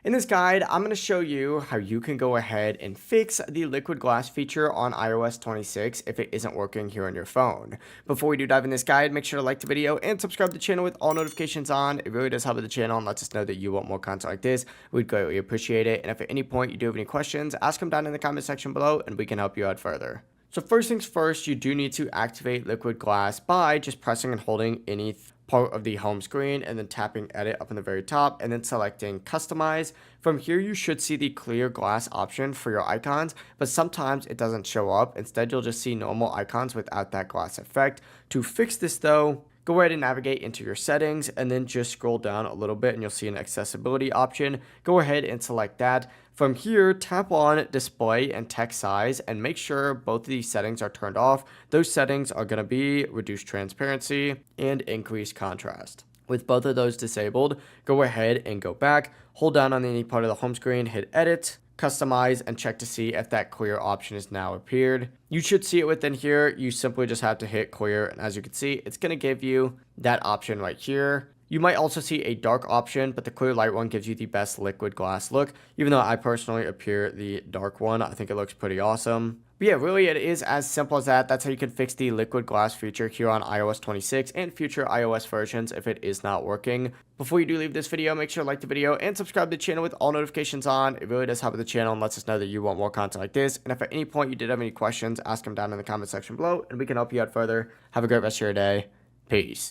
In this guide, I'm going to show you how you can go ahead and fix the liquid glass feature on iOS 26 if it isn't working here on your phone. Before we do dive in this guide, make sure to like the video and subscribe to the channel with all notifications on. It really does help the channel and lets us know that you want more content like this. We'd greatly appreciate it. And if at any point you do have any questions, ask them down in the comment section below and we can help you out further. So first things first, you do need to activate liquid glass by just pressing and holding any part of the home screen and then tapping edit up in the very top and then selecting customize. From here you should see the clear glass option for your icons, but sometimes it doesn't show up. Instead you'll just see normal icons without that glass effect. To fix this though, go ahead and navigate into your settings and then just scroll down a little bit and you'll see an accessibility option. Go ahead and select that. From here, tap on display and text size and make sure both of these settings are turned off. Those settings are going to be reduce transparency and increase contrast. With both of those disabled, go ahead and go back, hold down on any part of the home screen, hit edit, customize, and check to see if that clear option has now appeared. You should see it within here. You simply just have to hit clear, and as you can see, it's going to give you that option right here. You might also see a dark option, but the clear light one gives you the best liquid glass look. Even though I personally appear the dark one, I think it looks pretty awesome. But yeah, really it is as simple as that. That's how you can fix the liquid glass feature here on iOS 26 and future iOS versions if it is not working. Before you do leave this video, make sure to like the video and subscribe to the channel with all notifications on. It really does help the channel and lets us know that you want more content like this. And if at any point you did have any questions, ask them down in the comment section below and we can help you out further. Have a great rest of your day. Peace.